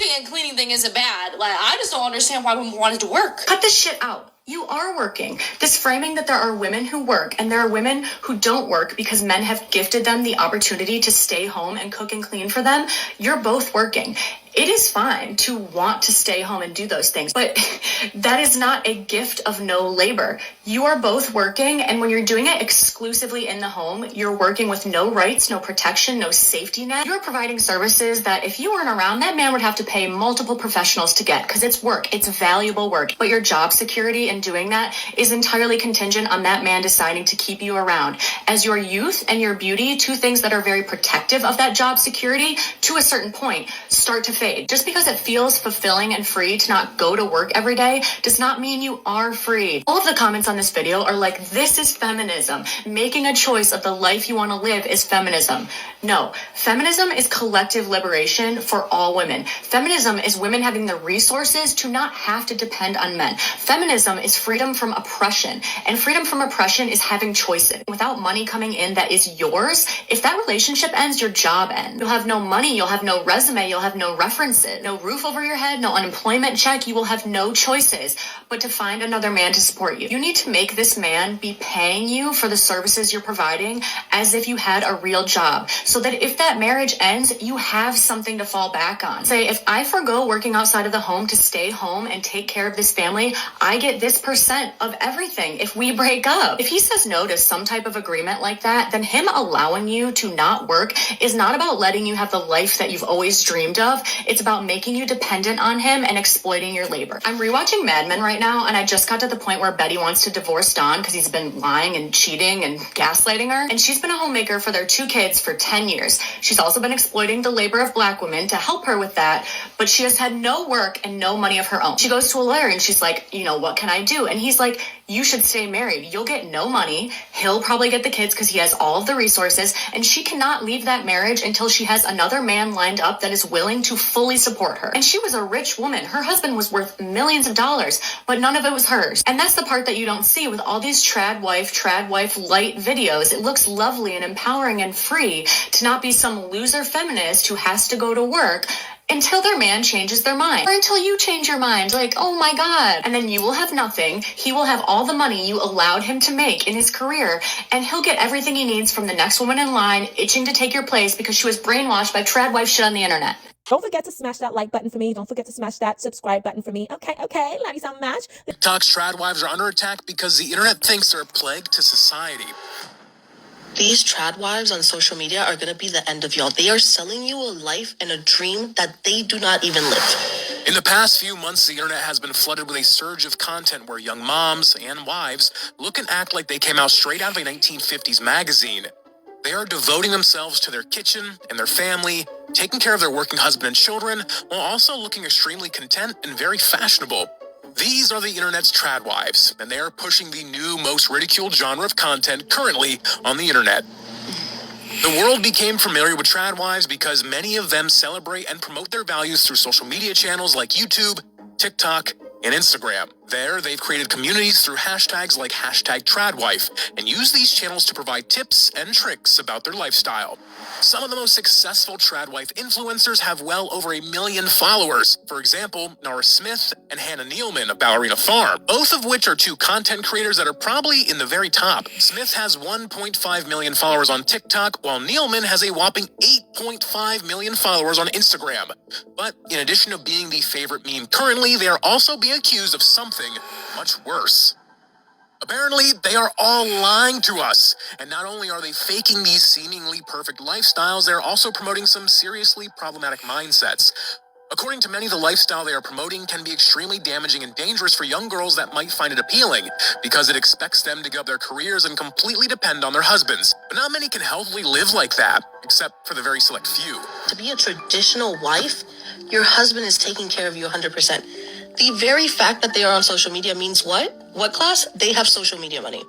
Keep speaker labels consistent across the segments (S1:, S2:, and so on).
S1: cooking and cleaning thing isn't bad. Like, I just don't understand why women wanted to work.
S2: Cut this shit out. You are working. This framing that there are women who work and there are women who don't work because men have gifted them the opportunity to stay home and cook and clean for them, you're both working. It is fine to want to stay home and do those things, but that is not a gift of no labor. You are both working, and when you're doing it exclusively in the home, you're working with no rights, no protection, no safety net. You're providing services that if you weren't around, that man would have to pay multiple professionals to get because it's work. It's valuable work. But your job security in doing that is entirely contingent on that man deciding to keep you around. As your youth and your beauty, two things that are very protective of that job security, to a certain point, start to fade. Just because it feels fulfilling and free to not go to work every day does not mean you are free. All of the comments on this video are like, this is feminism. Making a choice of the life you want to live is feminism. No, feminism is collective liberation for all women. Feminism is women having the resources to not have to depend on men. Feminism is freedom from oppression, and freedom from oppression is having choices. Without money coming in that is yours, if that relationship ends, your job ends. You'll have no money, you'll have no resume, you'll have no references, no roof over your head, no unemployment check. You will have no choices but to find another man to support you. You need to make this man be paying you for the services you're providing as if you had a real job, so that if that marriage ends, you have something to fall back on. Say, if I forgo working outside of the home to stay home and take care of this family, I get this % of everything if we break up. If he says no to some type of agreement like that, then him allowing you to not work is not about letting you have the life that you've always dreamed of. It's about making you dependent on him and exploiting your labor. I'm rewatching Mad Men right now, and I just got to the point where Betty wants to divorce Don because he's been lying and cheating and gaslighting her. And she's been a homemaker for their 2 kids for 10 years. She's also been exploiting the labor of Black women to help her with that, but she has had no work and no money of her own. She goes to a lawyer and she's like, what can I do? And he's like, you should stay married. You'll get no money. He'll probably get the kids because he has all of the resources, and she cannot leave that marriage until she has another man lined up that is willing to fully support her. And she was a rich woman. Her husband was worth millions of dollars, but none of it was hers. And that's the part that you don't see with all these tradwife light videos. It looks lovely and empowering and free to not be some loser feminist who has to go to work until their man changes their mind, or until you change your mind, like, oh my God. And then you will have nothing. He will have all the money you allowed him to make in his career, and he'll get everything he needs from the next woman in line, itching to take your place because she was brainwashed by tradwife shit on the internet.
S3: Don't forget to smash that like button for me. Don't forget to smash that subscribe button for me. Okay, love you so much.
S4: TikTok's tradwives are under attack because the internet thinks they're a plague to society.
S5: These tradwives on social media are going to be the end of y'all. They are selling you a life and a dream that they do not even live.
S4: In the past few months, the internet has been flooded with a surge of content where young moms and wives look and act like they came out straight out of a 1950s magazine. They are devoting themselves to their kitchen and their family, taking care of their working husband and children, while also looking extremely content and very fashionable. These are the internet's tradwives, and they are pushing the new, most ridiculed genre of content currently on the internet. The world became familiar with tradwives because many of them celebrate and promote their values through social media channels like YouTube, TikTok, and Instagram. There, they've created communities through hashtags like #tradwife and use these channels to provide tips and tricks about their lifestyle. Some of the most successful tradwife influencers have well over 1 million followers. For example, Nara Smith and Hannah Nealman of Ballerina Farm, both of which are 2 content creators that are probably in the very top. Smith has 1.5 million followers on TikTok, while Nealman has a whopping 8.5 million followers on Instagram. But in addition to being the favorite meme currently, they are also being accused of something much worse. Apparently, they are all lying to us. And not only are they faking these seemingly perfect lifestyles, they're also promoting some seriously problematic mindsets. According to many, the lifestyle they are promoting can be extremely damaging and dangerous for young girls that might find it appealing, because it expects them to give up their careers and completely depend on their husbands. But not many can healthily live like that, except for the very select few.
S5: To be a traditional wife, your husband is taking care of you 100%. The very fact that they are on social media means what? What class? They have social media money.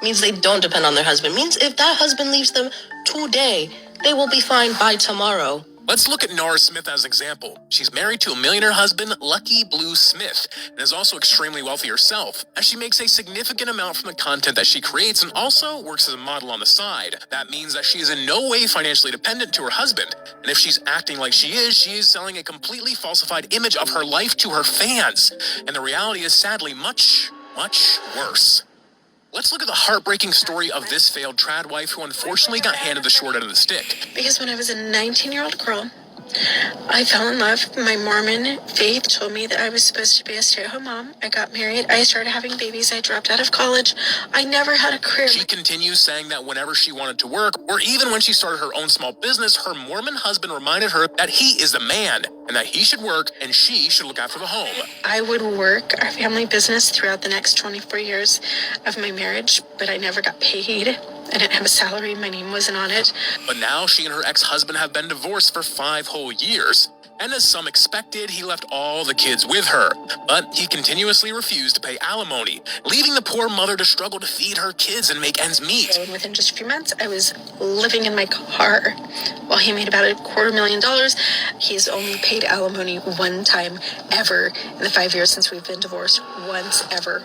S5: Means they don't depend on their husband. Means if that husband leaves them today, they will be fine by tomorrow.
S4: Let's look at Nora Smith as an example. She's married to a millionaire husband, Lucky Blue Smith, and is also extremely wealthy herself, as she makes a significant amount from the content that she creates and also works as a model on the side. That means that she is in no way financially dependent to her husband, and if she's acting like she is selling a completely falsified image of her life to her fans, and the reality is sadly much, much worse. Let's look at the heartbreaking story of this failed trad wife who unfortunately got handed the short end of the stick.
S5: Because when I was a 19-year-old girl, I fell in love. My Mormon faith told me that I was supposed to be a stay-at-home mom. I got married. I started having babies. I dropped out of college. I never had a career.
S4: She continues saying that whenever she wanted to work, or even when she started her own small business, her Mormon husband reminded her that he is the man and that he should work and she should look after the home.
S5: I would work our family business throughout the next 24 years of my marriage, but I never got paid. I didn't have a salary. My name wasn't on it.
S4: But now she and her ex-husband have been divorced for 5 whole years. And as some expected, he left all the kids with her. But he continuously refused to pay alimony, leaving the poor mother to struggle to feed her kids and make ends meet.
S5: And within just a few months, I was living in my car while he made about $250,000. He's only paid alimony one time ever in the 5 years since we've been divorced. Once ever.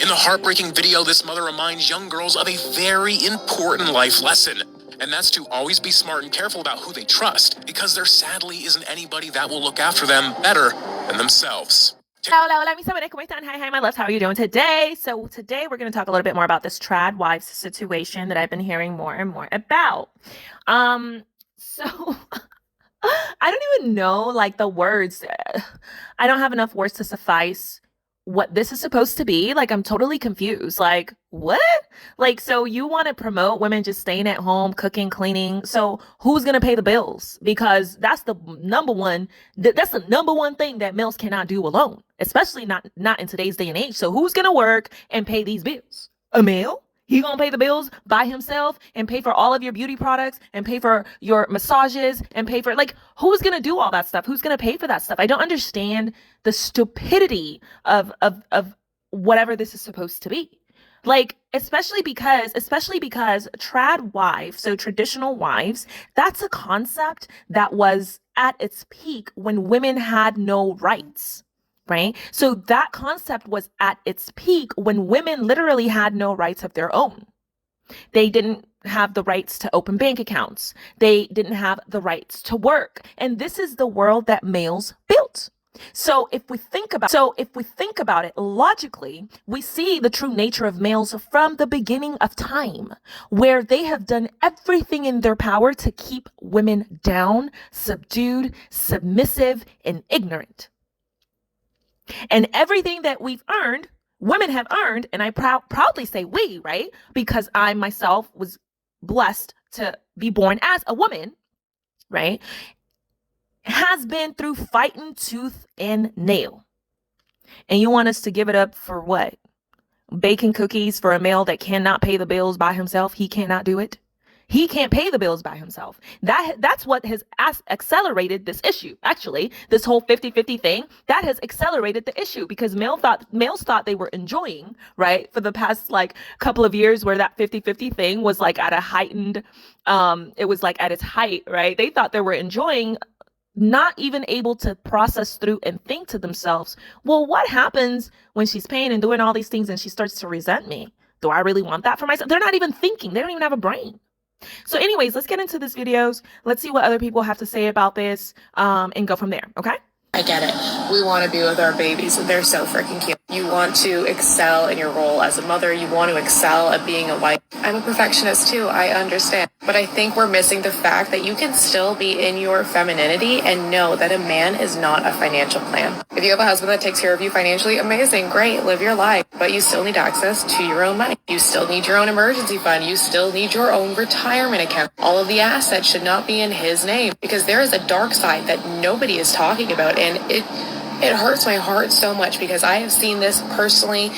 S4: In the heartbreaking video, this mother reminds young girls of a very important life lesson. And that's to always be smart and careful about who they trust, because there sadly isn't anybody that will look after them better than themselves.
S3: Hola, mis amores, ¿cómo están? Hi, my loves. How are you doing today? So today we're going to talk a little bit more about this Tradwives situation that I've been hearing more and more about. So I don't even know, like, the words. I don't have enough words to suffice what this is supposed to be. Like, I'm totally confused. Like, what? Like, so you want to promote women just staying at home, cooking, cleaning. So who's going to pay the bills? Because that's the number one thing that males cannot do alone, especially not in today's day and age. So who's going to work and pay these bills? A male? He gonna pay the bills by himself and pay for all of your beauty products and pay for your massages and pay for, like, who's gonna do all that stuff? Who's gonna pay for that stuff? I don't understand the stupidity of whatever this is supposed to be. Like, especially because trad wife, so traditional wives, that's a concept that was at its peak when women had no rights. Right? So that concept was at its peak when women literally had no rights of their own. They didn't have the rights to open bank accounts. They didn't have the rights to work. And this is the world that males built. So if we think about it logically, we see the true nature of males from the beginning of time, where they have done everything in their power to keep women down, subdued, submissive, and ignorant. And everything that we've earned, women have earned, and I proudly say we, right? Because I myself was blessed to be born as a woman, right? Has been through fighting tooth and nail. And you want us to give it up for what? Baking cookies for a male that cannot pay the bills by himself? He cannot do it. He can't pay the bills by himself. That's what has accelerated this issue. Actually, this whole 50-50 thing, that has accelerated the issue because males thought they were enjoying, right? For the past like couple of years where that 50-50 thing was like at a heightened, it was like at its height, right? They thought they were enjoying, not even able to process through and think to themselves, well, what happens when she's paying and doing all these things and she starts to resent me? Do I really want that for myself? They're not even thinking. They don't even have a brain. So anyways, let's get into this videos. Let's see what other people have to say about this and go from there. Okay.
S2: I get it. We want to be with our babies. They're so freaking cute. You want to excel in your role as a mother. You want to excel at being a wife. I'm a perfectionist too. I understand. But I think we're missing the fact that you can still be in your femininity and know that a man is not a financial plan. If you have a husband that takes care of you financially, amazing, great, live your life. But you still need access to your own money. You still need your own emergency fund. You still need your own retirement account. All of the assets should not be in his name because there is a dark side that nobody is talking about. And it hurts my heart so much because I have seen this personally,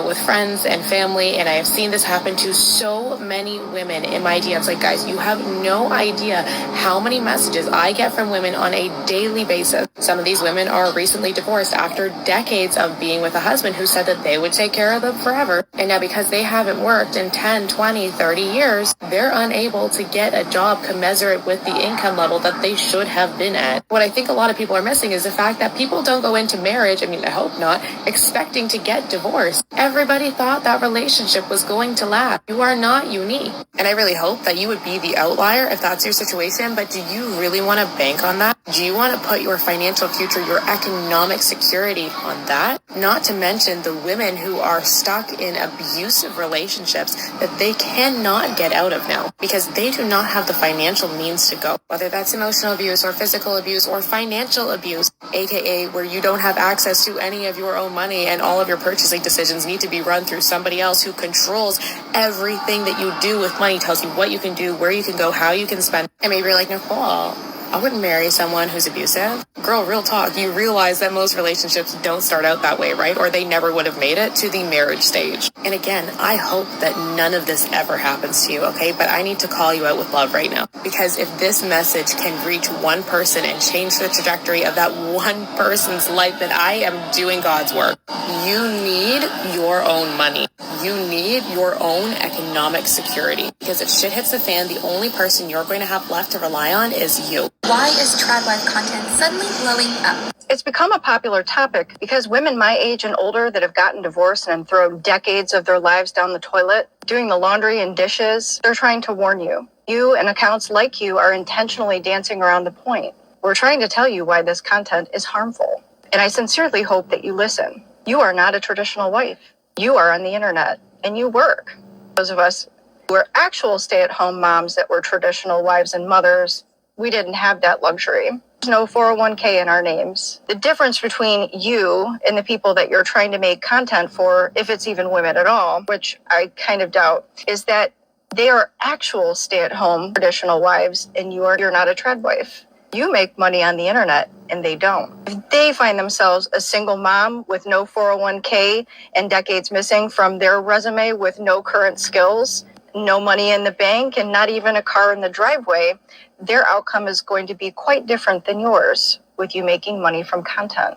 S2: with friends and family, and I have seen this happen to so many women in my DMs. Like, guys, you have no idea how many messages I get from women on a daily basis. Some of these women are recently divorced after decades of being with a husband who said that they would take care of them forever. And now because they haven't worked in 10, 20, 30 years, they're unable to get a job commensurate with the income level that they should have been at. What I think a lot of people are missing is the fact that people don't go into marriage, I mean, I hope not, expecting to get divorced. Everybody thought that relationship was going to last. You are not unique. And I really hope that you would be the outlier if that's your situation, but do you really want to bank on that? Do you want to put your financial future, your economic security on that? Not to mention the women who are stuck in abusive relationships that they cannot get out of now because they do not have the financial means to go. Whether that's emotional abuse or physical abuse or financial abuse, aka where you don't have access to any of your own money and all of your purchasing decisions need to be run through somebody else who controls everything that you do with money, tells you what you can do, where you can go, how you can spend. And maybe you're like, Nicole, I wouldn't marry someone who's abusive. Girl, real talk. You realize that most relationships don't start out that way, right? Or they never would have made it to the marriage stage. And again, I hope that none of this ever happens to you, okay? But I need to call you out with love right now. Because if this message can reach one person and change the trajectory of that one person's life, then I am doing God's work. You need your own money. You need your own economic security. Because if shit hits the fan, the only person you're going to have left to rely on is you.
S6: Why is tradwife content suddenly blowing up?
S7: It's become a popular topic because women my age and older that have gotten divorced and thrown decades of their lives down the toilet, doing the laundry and dishes, they're trying to warn you. You and accounts like you are intentionally dancing around the point. We're trying to tell you why this content is harmful. And I sincerely hope that you listen. You are not a traditional wife. You are on the internet and you work. Those of us who are actual stay-at-home moms that were traditional wives and mothers, we didn't have that luxury. There's no 401k in our names. The difference between you and the people that you're trying to make content for, if it's even women at all, which I kind of doubt, is that they are actual stay-at-home traditional wives and you're not a tradwife. You make money on the internet and they don't. If they find themselves a single mom with no 401k and decades missing from their resume with no current skills, no money in the bank, and not even a car in the driveway, their outcome is going to be quite different than yours with you making money from content.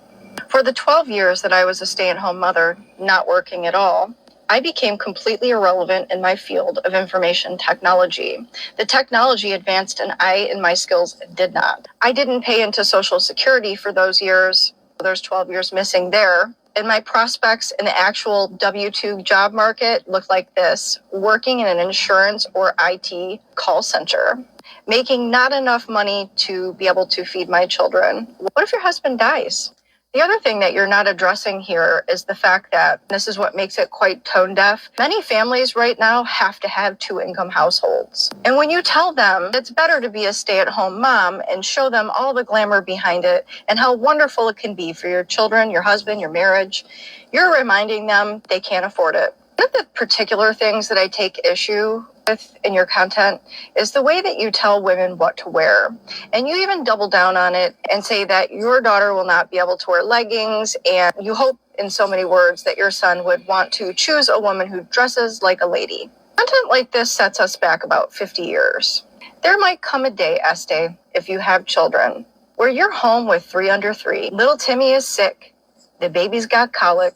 S7: For the 12 years that I was a stay-at-home mother, not working at all, I became completely irrelevant in my field of information technology. The technology advanced and I and my skills did not. I didn't pay into Social Security for those years. There's 12 years missing there. And my prospects in the actual W-2 job market looked like this: working in an insurance or IT call center, making not enough money to be able to feed my children. What if your husband dies? The other thing that you're not addressing here is the fact that this is what makes it quite tone deaf. Many families right now have to have 2-income households. And when you tell them it's better to be a stay-at-home mom and show them all the glamour behind it and how wonderful it can be for your children, your husband, your marriage, you're reminding them they can't afford it. One of the particular things that I take issue with in your content is the way that you tell women what to wear. And you even double down on it and say that your daughter will not be able to wear leggings, and you hope in so many words that your son would want to choose a woman who dresses like a lady. Content like this sets us back about 50 years. There might come a day, Estee, if you have children, where you're home with 3 under 3. Little Timmy is sick. The baby's got colic.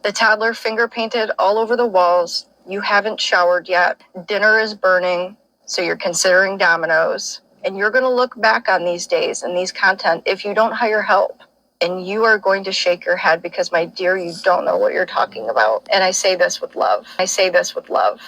S7: The toddler finger painted all over the walls. You haven't showered yet. Dinner is burning, so you're considering dominoes. And you're going to look back on these days and these content if you don't hire help. And you are going to shake your head because, my dear, you don't know what you're talking about. And I say this with love. I say this with love.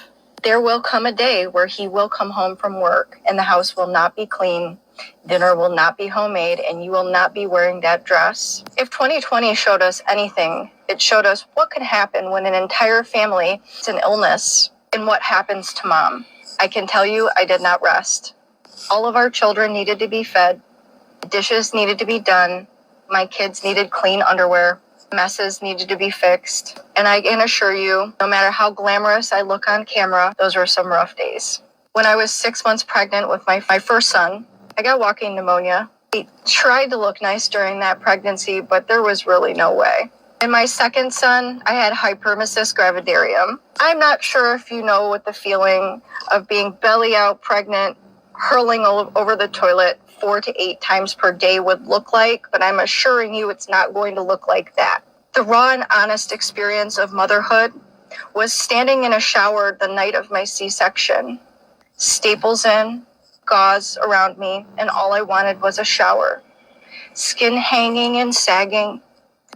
S7: There will come a day where he will come home from work and the house will not be clean. Dinner will not be homemade and you will not be wearing that dress. If 2020 showed us anything, it showed us what could happen when an entire family is an illness and what happens to mom. I can tell you I did not rest. All of our children needed to be fed. Dishes needed to be done. My kids needed clean underwear. Messes needed to be fixed. And I can assure you, no matter how glamorous I look on camera, those were some rough days. When I was 6 months pregnant with my first son, I got walking pneumonia. I tried to look nice during that pregnancy, but there was really no way. And my second son, I had hyperemesis gravidarium. I'm not sure if you know what the feeling of being belly out pregnant, hurling over the toilet 4 to 8 times per day would look like, but I'm assuring you it's not going to look like that. The raw and honest experience of motherhood was standing in a shower the night of my C-section. Staples in, gauze around me, and all I wanted was a shower. Skin hanging and sagging,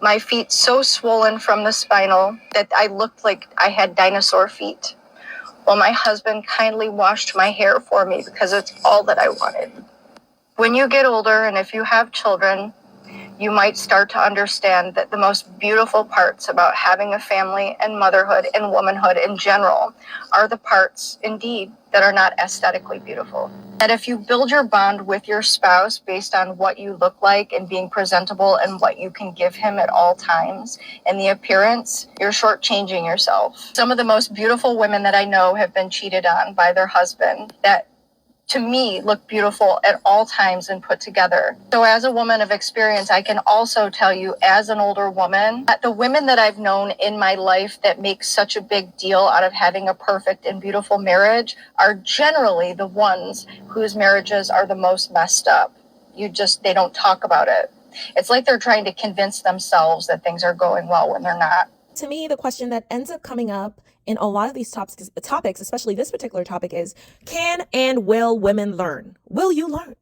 S7: my feet so swollen from the spinal that I looked like I had dinosaur feet. While my husband kindly washed my hair for me because it's all that I wanted. When you get older and if you have children, you might start to understand that the most beautiful parts about having a family and motherhood and womanhood in general are the parts, indeed, that are not aesthetically beautiful. That if you build your bond with your spouse based on what you look like and being presentable and what you can give him at all times and the appearance, you're shortchanging yourself. Some of the most beautiful women that I know have been cheated on by their husband that to me, look beautiful at all times and put together. So as a woman of experience, I can also tell you as an older woman that the women that I've known in my life that make such a big deal out of having a perfect and beautiful marriage are generally the ones whose marriages are the most messed up. They don't talk about it. It's like they're trying to convince themselves that things are going well when they're not.
S3: To me, the question that ends up coming up in a lot of these topics, especially this particular topic, is can and will women learn? Will you learn?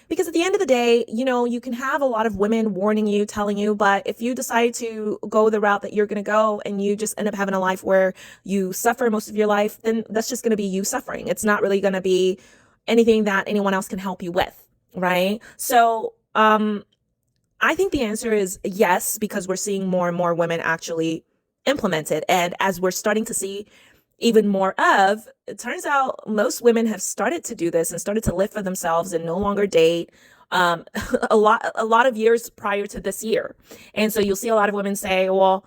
S3: Because at the end of the day, you can have a lot of women warning you, telling you, but if you decide to go the route that you're going to go and you just end up having a life where you suffer most of your life, then that's just going to be you suffering. It's not really going to be anything that anyone else can help you with, right? So, I think the answer is yes, because we're seeing more and more women actually implement it. And as we're starting to see even more of, it turns out most women have started to do this and started to live for themselves and no longer date a lot of years prior to this year. And so you'll see a lot of women say, well,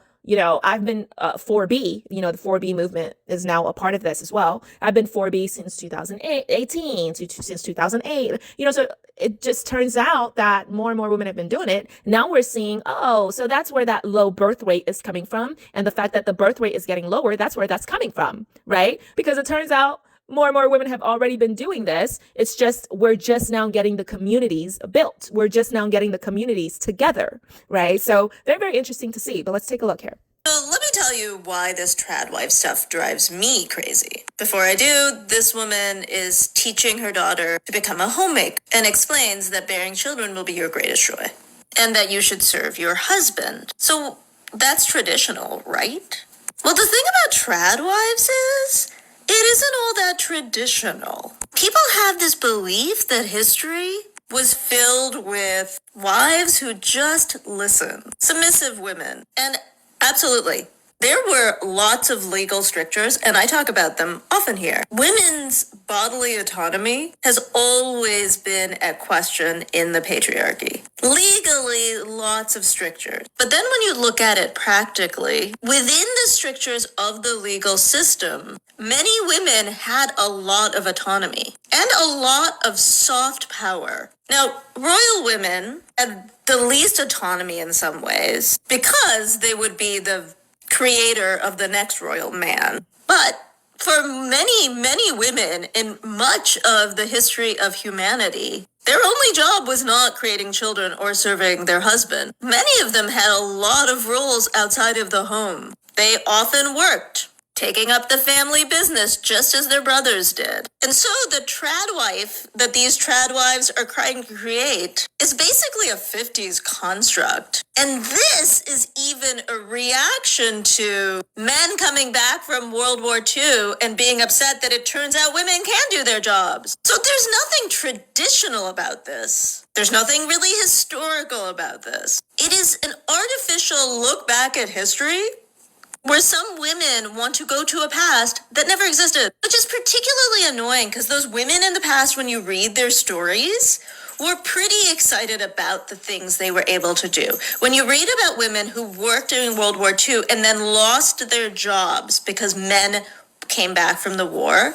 S3: I've been 4B, the 4B movement is now a part of this as well. I've been 4B since 2018, since 2008, so it just turns out that more and more women have been doing it. Now we're seeing, so that's where that low birth rate is coming from. And the fact that the birth rate is getting lower, that's where that's coming from, right? Because it turns out more and more women have already been doing this. It's just, we're just now getting the communities built. We're just now getting the communities together, right? So very, very interesting to see, but let's take a look here.
S8: So let me tell you why this tradwife stuff drives me crazy. Before I do, this woman is teaching her daughter to become a homemaker and explains that bearing children will be your greatest joy and that you should serve your husband. So that's traditional, right? Well, the thing about tradwives is it isn't all that traditional. People have this belief that history was filled with wives who just listen, submissive women. And absolutely, there were lots of legal strictures, and I talk about them often here. Women's bodily autonomy has always been at question in the patriarchy. Legally, lots of strictures. But then when you look at it practically, within the strictures of the legal system, many women had a lot of autonomy and a lot of soft power. Now, royal women had the least autonomy in some ways because they would be the creator of the next royal man. But for many, many women in much of the history of humanity, their only job was not creating children or serving their husband. Many of them had a lot of roles outside of the home. They often worked, taking up the family business just as their brothers did. And so the tradwife that these tradwives are trying to create is basically a 50s construct. And this is even a reaction to men coming back from World War II and being upset that it turns out women can do their jobs. So there's nothing traditional about this. There's nothing really historical about this. It is an artificial look back at history where some women want to go to a past that never existed, which is particularly annoying because those women in the past, when you read their stories, were pretty excited about the things they were able to do. When you read about women who worked during World War II and then lost their jobs because men came back from the war,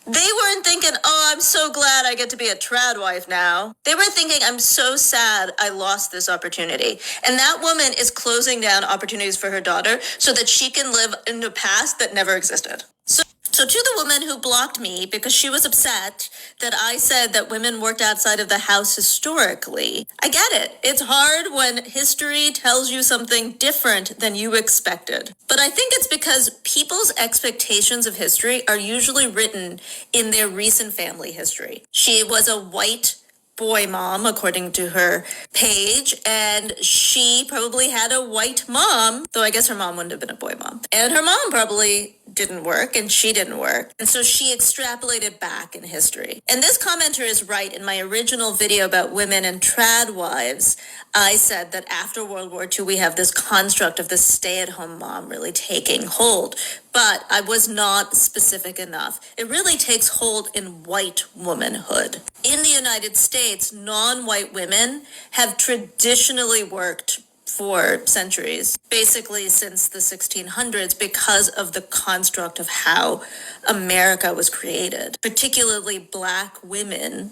S8: they weren't thinking, I'm so glad I get to be a tradwife now. They were thinking, I'm so sad I lost this opportunity. And that woman is closing down opportunities for her daughter so that she can live in a past that never existed. So So to the woman who blocked me because she was upset that I said that women worked outside of the house historically, I get it. It's hard when history tells you something different than you expected. But I think it's because people's expectations of history are usually written in their recent family history. She was a white boy mom, according to her page, and she probably had a white mom, though I guess her mom wouldn't have been a boy mom. And her mom probably didn't work, and she didn't work. And so she extrapolated back in history. And this commenter is right. In my original video about women and tradwives, I said that after World War II, we have this construct of the stay-at-home mom really taking hold. But I was not specific enough. It really takes hold in white womanhood. In the United States, non-white women have traditionally worked for centuries, basically since the 1600s, because of the construct of how America was created. Particularly Black women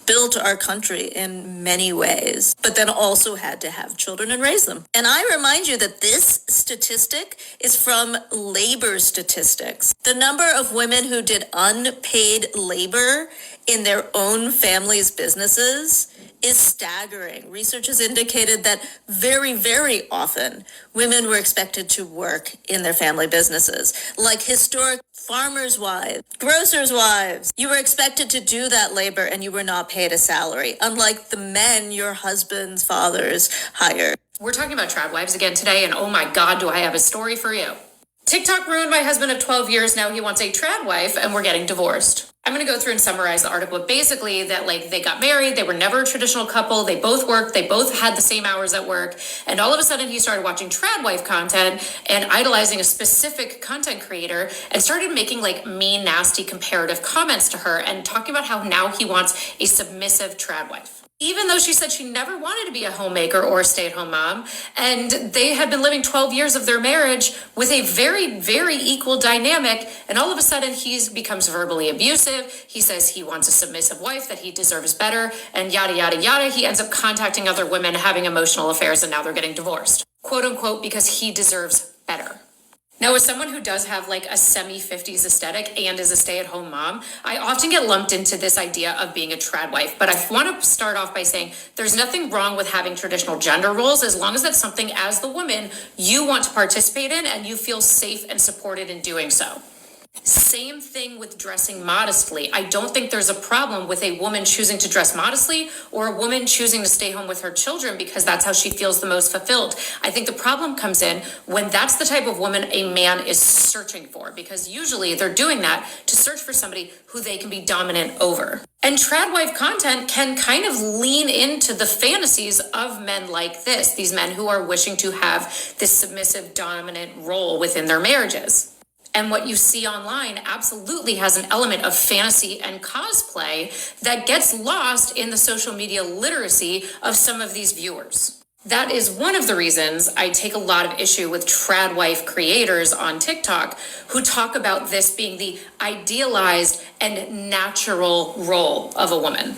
S8: built our country in many ways, but then also had to have children and raise them. And I remind you that this statistic is from labor statistics. The number of women who did unpaid labor in their own families' businesses is staggering. Research has indicated that very, very often women were expected to work in their family businesses, like historic farmers' wives, grocers' wives. You were expected to do that labor and you were not paid a salary, unlike the men your husband's fathers hired.
S9: We're talking about tradwives again today, and oh my God, do I have a story for you. TikTok ruined my husband of 12 years. Now he wants a tradwife and we're getting divorced. I'm going to go through and summarize the article. But basically that they got married. They were never a traditional couple. They both worked. They both had the same hours at work. And all of a sudden he started watching tradwife content and idolizing a specific content creator and started making mean, nasty comparative comments to her and talking about how now he wants a submissive tradwife. Even though she said she never wanted to be a homemaker or a stay-at-home mom, and they had been living 12 years of their marriage with a very, very equal dynamic, and all of a sudden he becomes verbally abusive. He says he wants a submissive wife, that he deserves better, and yada, yada, yada. He ends up contacting other women, having emotional affairs, and now they're getting divorced. Quote unquote, because he deserves better. Now, as someone who does have a semi-50s aesthetic and is a stay-at-home mom, I often get lumped into this idea of being a tradwife. But I want to start off by saying there's nothing wrong with having traditional gender roles as long as that's something as the woman you want to participate in and you feel safe and supported in doing so. Same thing with dressing modestly. I don't think there's a problem with a woman choosing to dress modestly or a woman choosing to stay home with her children because that's how she feels the most fulfilled. I think the problem comes in when that's the type of woman a man is searching for, because usually they're doing that to search for somebody who they can be dominant over. And tradwife content can kind of lean into the fantasies of men like this, these men who are wishing to have this submissive, dominant role within their marriages. And what you see online absolutely has an element of fantasy and cosplay that gets lost in the social media literacy of some of these viewers. That is one of the reasons I take a lot of issue with tradwife creators on TikTok who talk about this being the idealized and natural role of a woman.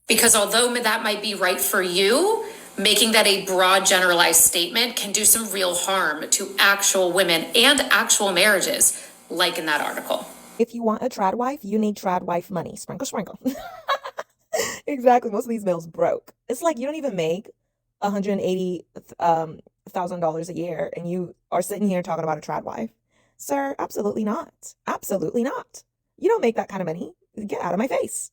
S9: Because although that might be right for you, making that a broad generalized statement can do some real harm to actual women and actual marriages, like in that article.
S3: If you want a tradwife, you need tradwife money. Sprinkle, sprinkle. Exactly. Most of these males broke. It's like you don't even make $180,000 a year and you are sitting here talking about a tradwife. Sir, absolutely not. Absolutely not. You don't make that kind of money. Get out of my face.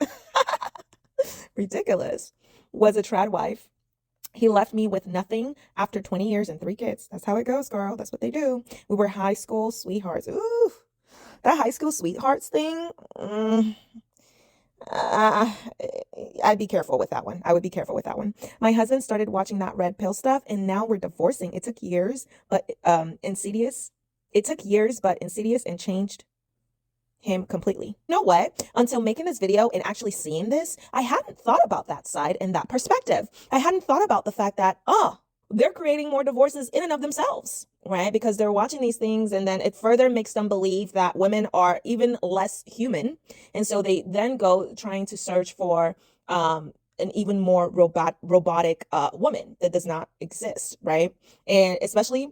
S3: Ridiculous. Was a tradwife. He left me with nothing after 20 years and 3 kids. That's how it goes, girl. That's what they do. We were high school sweethearts. Ooh, that high school sweethearts thing. I'd be careful with that one. I would be careful with that one. My husband started watching that red pill stuff and now we're divorcing. It took years, but insidious. It took years, but insidious and changed him completely. You know what? Until making this video and actually seeing this, I hadn't thought about that side and that perspective. I hadn't thought about the fact that, they're creating more divorces in and of themselves, right? Because they're watching these things and then it further makes them believe that women are even less human. And so they then go trying to search for an even more robotic woman that does not exist, right? And especially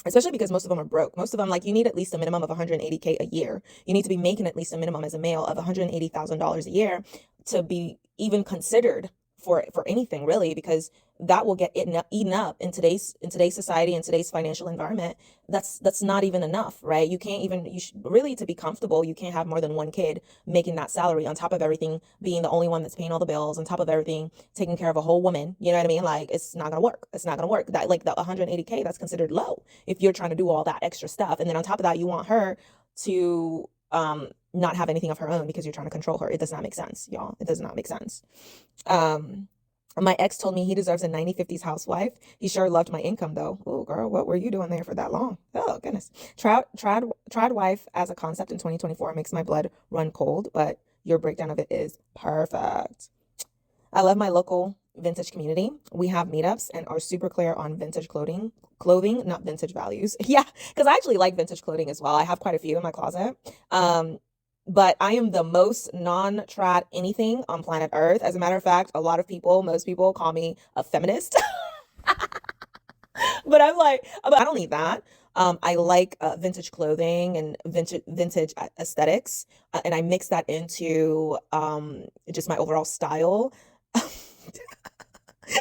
S3: especially because most of them are broke. Most of them, like, you need at least a minimum of 180K a year. You need to be making at least a minimum as a male of $180,000 a year to be even considered for anything, really, because that will get eaten up in today's society, in today's financial environment. That's not even enough, right? You can't even, really, to be comfortable, you can't have more than one kid making that salary, on top of everything, being the only one that's paying all the bills, on top of everything, taking care of a whole woman. You know what I mean? Like, it's not gonna work. It's not gonna work. That, like, the 180K, that's considered low if you're trying to do all that extra stuff. And then on top of that, you want her to not have anything of her own because you're trying to control her. It does not make sense, y'all. It does not make sense. My ex told me he deserves a 1950s housewife. He sure loved my income, though. Oh, girl, what were you doing there for that long? Oh, goodness. Tradwife as a concept in 2024 makes my blood run cold, but your breakdown of it is perfect. I love my local vintage community. We have meetups and are super clear on vintage clothing, not vintage values. Yeah, because I actually like vintage clothing as well. I have quite a few in my closet. But I am the most non-trad anything on planet Earth. As a matter of fact, most people call me a feminist. But I'm like, but I don't need that. I like vintage clothing and vintage aesthetics, and I mix that into just my overall style.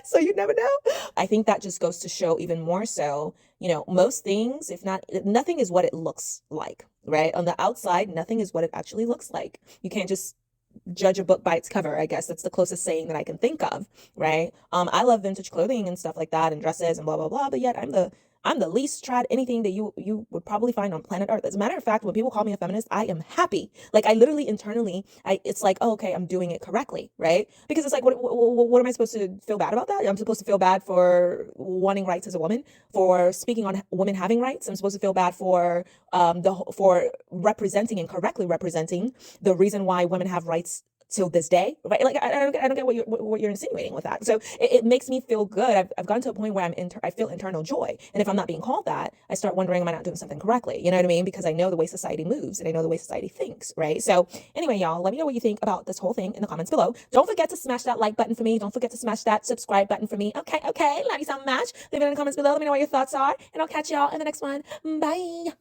S3: So you never know. I think that just goes to show even more so, most things, if not, nothing is what it looks like, right? On the outside, nothing is what it actually looks like. You can't just judge a book by its cover. I guess that's the closest saying that I can think of, right? I love vintage clothing and stuff like that, and dresses and blah blah blah, but yet I'm the least trad anything that you would probably find on planet Earth. As a matter of fact, when people call me a feminist, I am happy. Like, I literally internally, it's like, oh, okay, I'm doing it correctly, right? Because it's like, what am I supposed to feel bad about that? I'm supposed to feel bad for wanting rights as a woman, for speaking on women having rights. I'm supposed to feel bad for for representing and correctly representing the reason why women have rights till this day, right? Like, I don't get what you're insinuating with that. So it makes me feel good. I've gotten to a point where I feel internal joy. And if I'm not being called that, I start wondering, am I not doing something correctly? You know what I mean? Because I know the way society moves and I know the way society thinks, right? So anyway, y'all, let me know what you think about this whole thing in the comments below. Don't forget to smash that like button for me. Don't forget to smash that subscribe button for me. Okay. Love you so much. Leave it in the comments below. Let me know what your thoughts are, and I'll catch y'all in the next one. Bye.